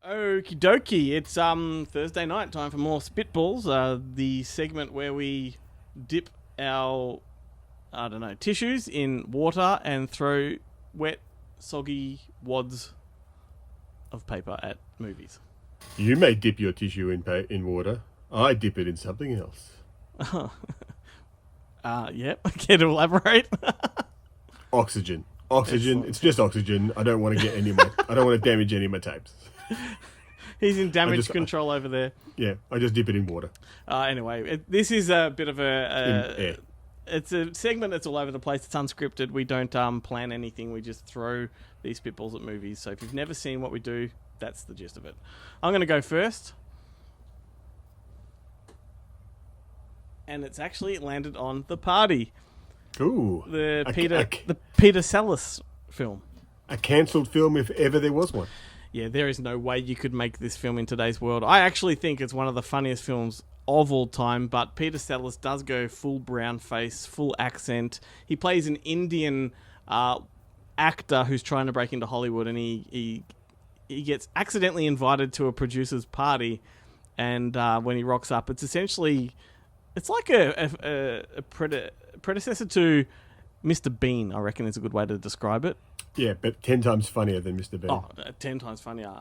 Okie dokie, it's Thursday night, time for more Spitballs, the segment where we dip our, tissues in water and throw wet, soggy wads of paper at movies. You may dip your tissue in water. I dip it in something else. Yep, care to elaborate? Oxygen. Excellent. It's just oxygen. I don't want to get I don't want to damage any of my tapes. He's in damage control over there. Yeah, I just dip it in water. Anyway, this is a bit of Air. It's a segment that's all over the place. It's unscripted. We don't plan anything. We just throw these spitballs at movies. So if you've never seen what we do, that's the gist of it. I'm going to go first. And it's actually landed on The Party. Ooh. The Peter Sellers film. A cancelled film if ever there was one. Yeah, there is no way you could make this film in today's world. I actually think it's one of the funniest films of all time, but Peter Sellers does go full brown face, full accent. He plays an Indian actor who's trying to break into Hollywood, and he gets accidentally invited to a producer's party, and when he rocks up, it's like a predecessor to Mr. Bean, I reckon is a good way to describe it. Yeah, but 10 times funnier than Mr. Bean. Oh, 10 times funnier.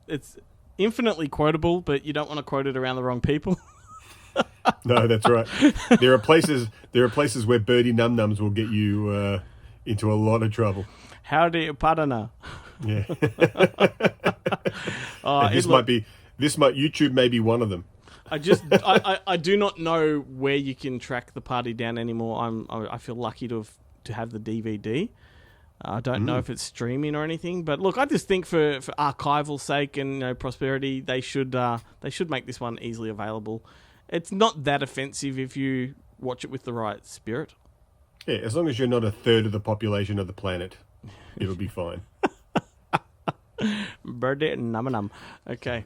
It's infinitely quotable, but you don't want to quote it around the wrong people. No, that's right. There are places where Birdie Num Nums will get you into a lot of trouble. Howdy, Padana. Yeah. YouTube may be one of them. I do not know where you can track The Party down anymore. I feel lucky to have the DVD. I don't know if it's streaming or anything, but look, I just think for archival sake and prosperity, they should make this one easily available. It's not that offensive if you watch it with the right spirit. Yeah, as long as you're not a third of the population of the planet, it'll be fine. Birdie num num. Okay,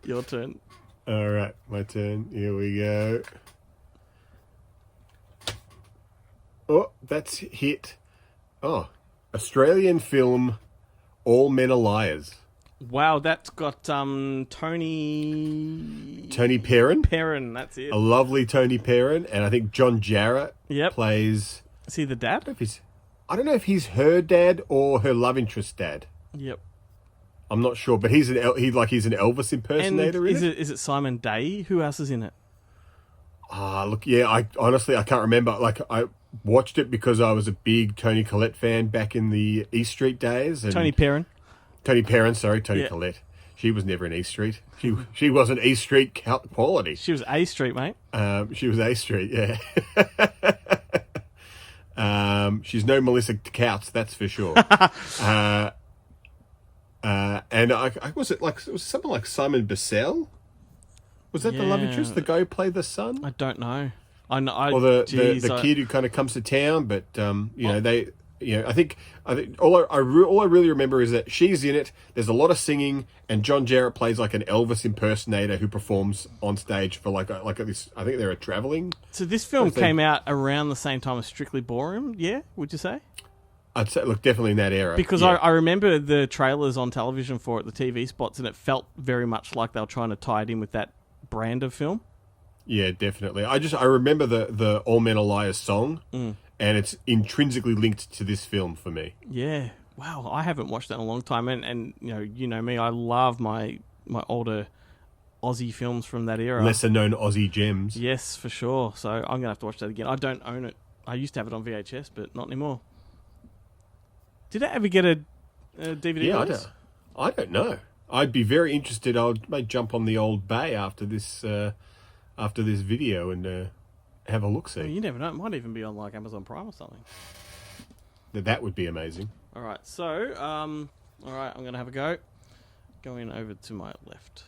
your turn. All right, my turn. Here we go. Oh, that's hit. Oh. Australian film, All Men Are Liars. Wow, that's got Tony Perrin. Perrin, that's it. A lovely Tony Perrin, and I think John Jarrett plays. Is he the dad? I don't know if he's her dad or her love interest dad. Yep. I'm not sure, but he's an Elvis impersonator. And is it Simon Day? Who else is in it? Look, yeah, I honestly can't remember. Like I watched it because I was a big Toni Collette fan back in the East Street days. And Tony Perrin, sorry, Toni Collette. She was never in East Street. She wasn't East Street quality. She was A Street, mate. She was A Street, yeah. She's no Melissa Couts, that's for sure. And it was something like Simon Bissell? Was that the love interest? The guy who played the son? I don't know. Or the kid who kind of comes to town, but I think all I really remember is that she's in it. There's a lot of singing, and John Jarrett plays like an Elvis impersonator who performs on stage for like this. I think they're a traveling. So this film came out around the same time as Strictly Ballroom. Yeah, would you say? I'd say, look, definitely in that era. Because I remember the trailers on television for it, the TV spots, and it felt very much like they were trying to tie it in with that brand of film. Yeah, definitely. I remember the All Men Are Liars song, and it's intrinsically linked to this film for me. Yeah. Wow, I haven't watched that in a long time, and you know me, I love my older Aussie films from that era. Lesser known Aussie gems. Yes, for sure. So I'm going to have to watch that again. I don't own it. I used to have it on VHS, but not anymore. Did I ever get a DVD? Yeah, I don't know. I'd be very interested. I may jump on the old bay after this video and have a look-see. Well, you never know. It might even be on like Amazon Prime or something. That would be amazing. All right. So, I'm going to have a go. Going over to my left.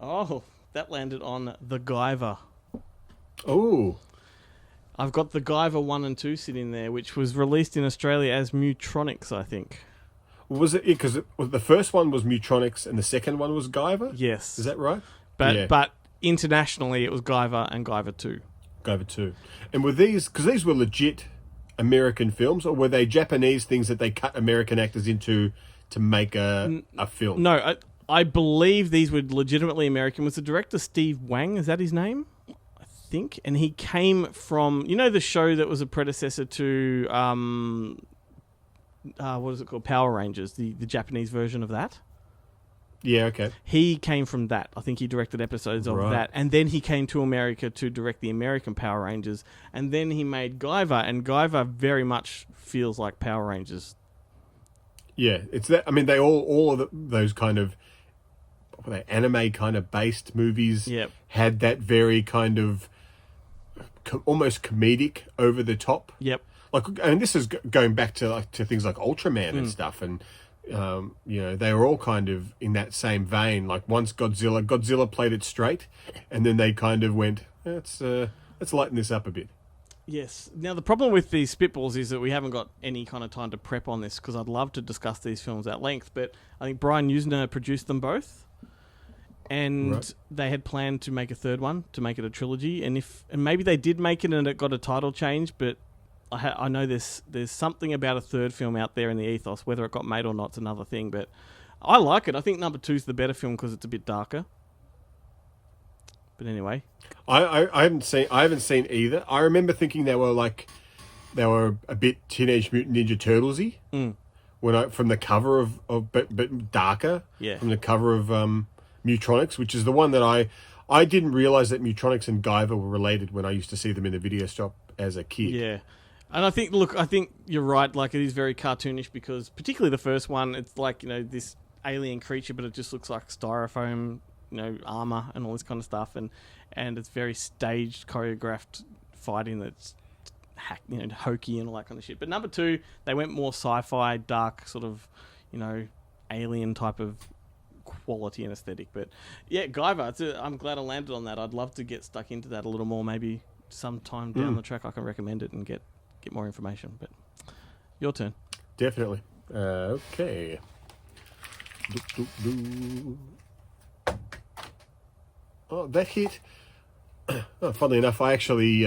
Oh, that landed on The Guyver. Oh. I've got The Guyver 1 and 2 sitting there, which was released in Australia as Mutronics, I think. Was it? Because the first one was Mutronics and the second one was Guyver? Yes. Is that right? But internationally it was Guyver and Guyver 2. Guyver 2. And were these... Because these were legit American films, or were they Japanese things that they cut American actors into to make a film. No, I believe these were legitimately American. Was the director Steve Wang? Is that his name? I think. And he came from, the show that was a predecessor to, what is it called? Power Rangers, the Japanese version of that. Yeah, okay. He came from that. I think he directed episodes of that. And then he came to America to direct the American Power Rangers. And then he made Guyver. And Guyver very much feels like Power Rangers. Yeah, it's that. I mean, they all of those kind of anime kind of based movies had that very kind of almost comedic, over the top. Yep. Like, I mean, this is going back to things like Ultraman and stuff, and they were all kind of in that same vein. Like once Godzilla played it straight, and then they kind of went, let's lighten this up a bit. Yes. Now, the problem with these Spitballs is that we haven't got any kind of time to prep on this, because I'd love to discuss these films at length, but I think Brian Usner produced them both, and they had planned to make a third one, to make it a trilogy, and maybe they did make it and it got a title change, but I know there's something about a third film out there in the ethos. Whether it got made or not is another thing, but I like it. I think number 2 is the better film because it's a bit darker. But anyway, I haven't seen either. I remember thinking they were a bit Teenage Mutant Ninja Turtles-y from the cover of but darker. Yeah. From the cover of Mutronics, which is the one that I didn't realize that Mutronics and Guyver were related when I used to see them in the video shop as a kid. Yeah. And I think you're right. Like, it is very cartoonish because, particularly the first one, it's like, this alien creature, but it just looks like styrofoam, armor and all this kind of stuff. And it's very staged, choreographed fighting that's hokey and all that kind of shit. But number 2, they went more sci-fi, dark, sort of, alien type of quality and aesthetic. But yeah, Guyver, I'm glad I landed on that. I'd love to get stuck into that a little more. Maybe sometime down the track I can recommend it and get more information. But your turn. Definitely. Okay. Oh, that hit. Funnily enough, I actually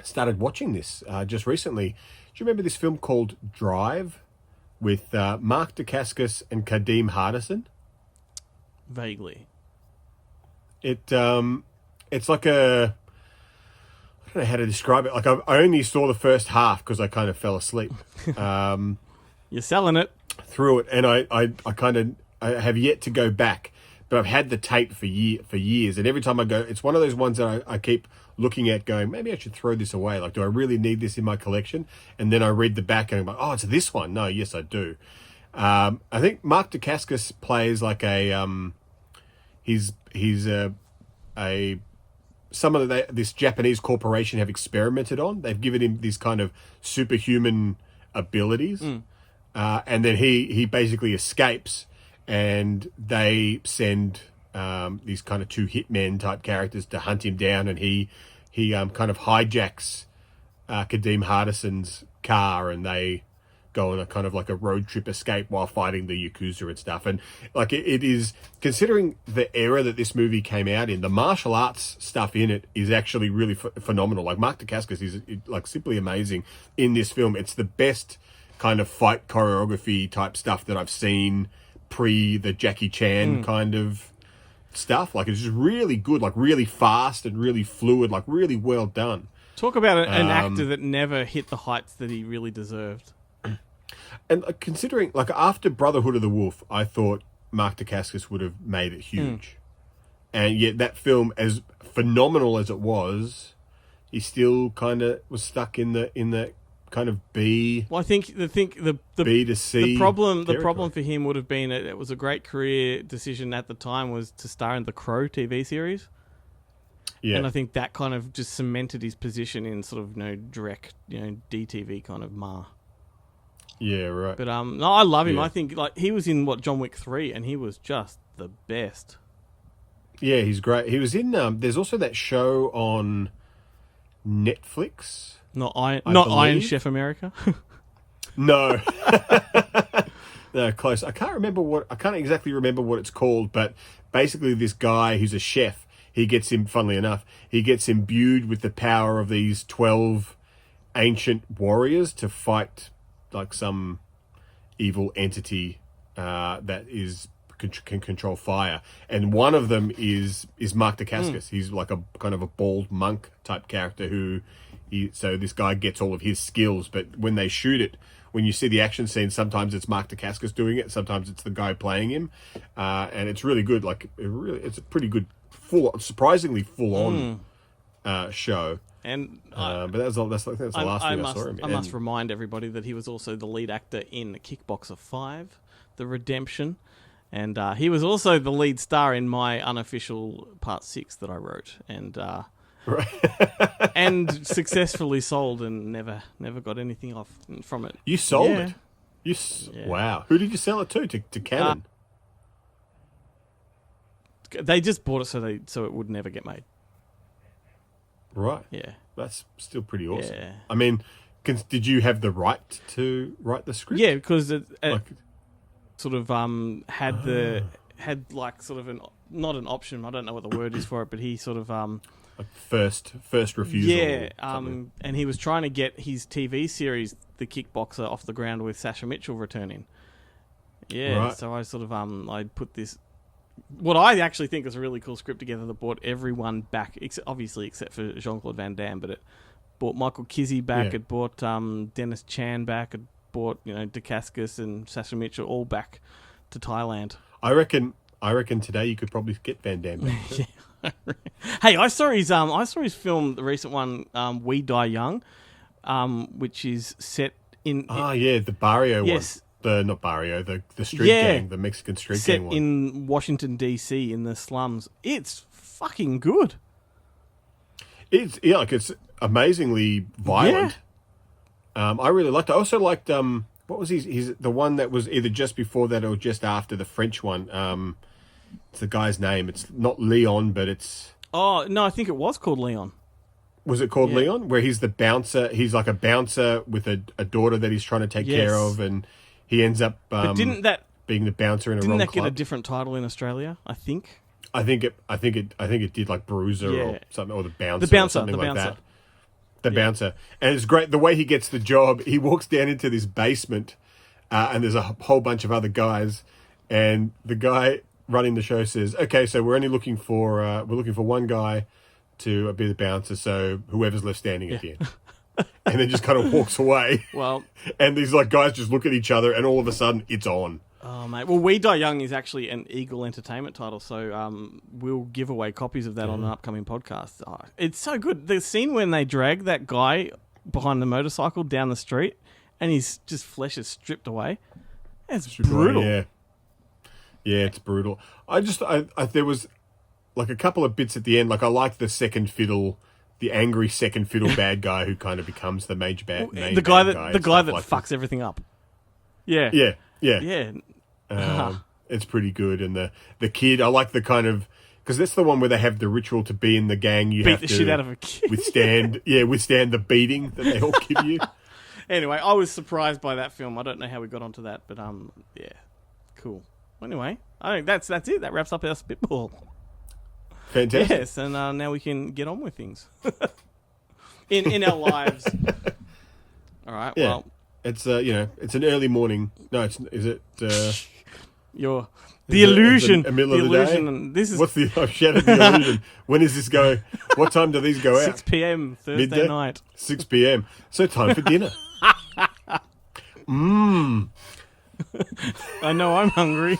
started watching this just recently. Do you remember this film called Drive with Mark Dacascos and Kadeem Hardison? Vaguely. It's like a... I don't know how to describe it. Like, I only saw the first half because I kind of fell asleep. You're selling it. Through it, and I have yet to go back, but I've had the tape for years, and every time I go, it's one of those ones that I keep looking at going, maybe I should throw this away. Like, do I really need this in my collection? And then I read the back and I'm like, oh, it's this one. No, yes, I do. I think Mark Dacascos plays like this Japanese corporation have experimented on. They've given him these kind of superhuman abilities. And then he basically escapes, and they send these kind of 2 hitmen type characters to hunt him down, and he kind of hijacks Kadeem Hardison's car, and they go on a kind of like a road trip escape while fighting the Yakuza and stuff. And like it is, considering the era that this movie came out in, the martial arts stuff in it is actually really phenomenal. Like, Mark Dacascos is like simply amazing in this film. It's the best kind of fight choreography type stuff that I've seen pre the Jackie Chan kind of stuff. Like, it's just really good, like really fast and really fluid, like really well done. Talk about an actor that never hit the heights that he really deserved. And considering, like, after Brotherhood of the Wolf, I thought Mark Dacascos would have made it huge. And yet that film, as phenomenal as it was, he still kind of was stuck in the kind of B. Well, I think the B to C. The problem for him would have been it was a great career decision at the time was to star in the Crow TV series. Yeah, and I think that kind of just cemented his position in sort of direct DTV kind of Yeah, right. But no, I love him. Yeah. I think like he was in John Wick 3, and he was just the best. Yeah, he's great. He was in. There's also that show on Netflix. Not Iron Chef America. No. No, close. I can't exactly remember what it's called, but basically this guy who's a chef, funnily enough, he gets imbued with the power of these 12 ancient warriors to fight like some evil entity that can control fire, and one of them is Mark Dacascos. He's like a kind of a bald monk type character so this guy gets all of his skills, but when they shoot it, when you see the action scene, sometimes it's Mark Dacascos doing it, sometimes it's the guy playing him, and it's really good. Like it's a pretty good, surprisingly full on show. And but that's the last thing I saw him. I must remind everybody that he was also the lead actor in Kickboxer 5, The Redemption, and he was also the lead star in my unofficial Part 6 that I wrote, and and successfully sold and never got anything off from it. You sold it? Wow. Who did you sell it to? To Canon? They just bought it so it would never get made. Right. Yeah. That's still pretty awesome. Yeah. I mean, did you have the right to write the script? Yeah, because it sort of had like sort of not an option. I don't know what the word is for it, but he sort of like first refusal. Yeah. And he was trying to get his TV series, The Kickboxer, off the ground with Sasha Mitchell returning. Yeah. Right. So I sort of I put this, what I actually think is a really cool script together that brought everyone back, obviously except for Jean-Claude Van Damme, but it brought Michael Kizzy back, it brought Dennis Chan back, it brought Dacascos and Sasha Mitchell all back to Thailand. I reckon today you could probably get Van Damme back. Yeah. Hey, I saw his film, the recent one, We Die Young, which is set in the Barrio one. Not Barrio, the street gang, the Mexican street gang one. Set in Washington, D.C., in the slums. It's fucking good. It's amazingly violent. Yeah. I really liked it. I also liked, what was he's the one that was either just before that or just after the French one. It's the guy's name. It's not Leon, but it's... Oh, no, I think it was called Leon. Was it called Leon? Where he's the bouncer. He's like a bouncer with a daughter that he's trying to take care of, and he ends up being the bouncer in a wrong club. Didn't that get a different title in Australia, I think? I think it did, like Bruiser or something, or the Bouncer or something like that. The Bouncer. And it's great. The way he gets the job, he walks down into this basement, and there's a whole bunch of other guys, and the guy running the show says, "Okay, so we're only looking for one guy to be the bouncer, so whoever's left standing at the end." And then just kind of walks away. Well, and these like guys just look at each other, and all of a sudden it's on. Oh mate, well, We Die Young is actually an Eagle Entertainment title, so we'll give away copies of that on an upcoming podcast. Oh, it's so good. The scene when they drag that guy behind the motorcycle down the street, and his just flesh is stripped away. It's brutal. Yeah, it's brutal. I there was like a couple of bits at the end. Like I liked the second fiddle, the angry second fiddle bad guy who kind of becomes the major bad. The guy that fucks everything up. Yeah. It's pretty good, and the kid. I like the kind of, because that's the one where they have the ritual to be in the gang. You have beat the to shit out of a kid. withstand the beating that they all give you. Anyway, I was surprised by that film. I don't know how we got onto that, but cool. Anyway, I think that's it. That wraps up our Spitball. Fantastic. Yes, and now we can get on with things in our lives. All right. Yeah. Well, it's it's an early morning. No, is it? The illusion. The middle of the day. And this is what's the? I've shattered the illusion. When does this go? What time do these go out? 6 p.m. Thursday Midday? night. 6 p.m. So time for dinner. I know I'm hungry.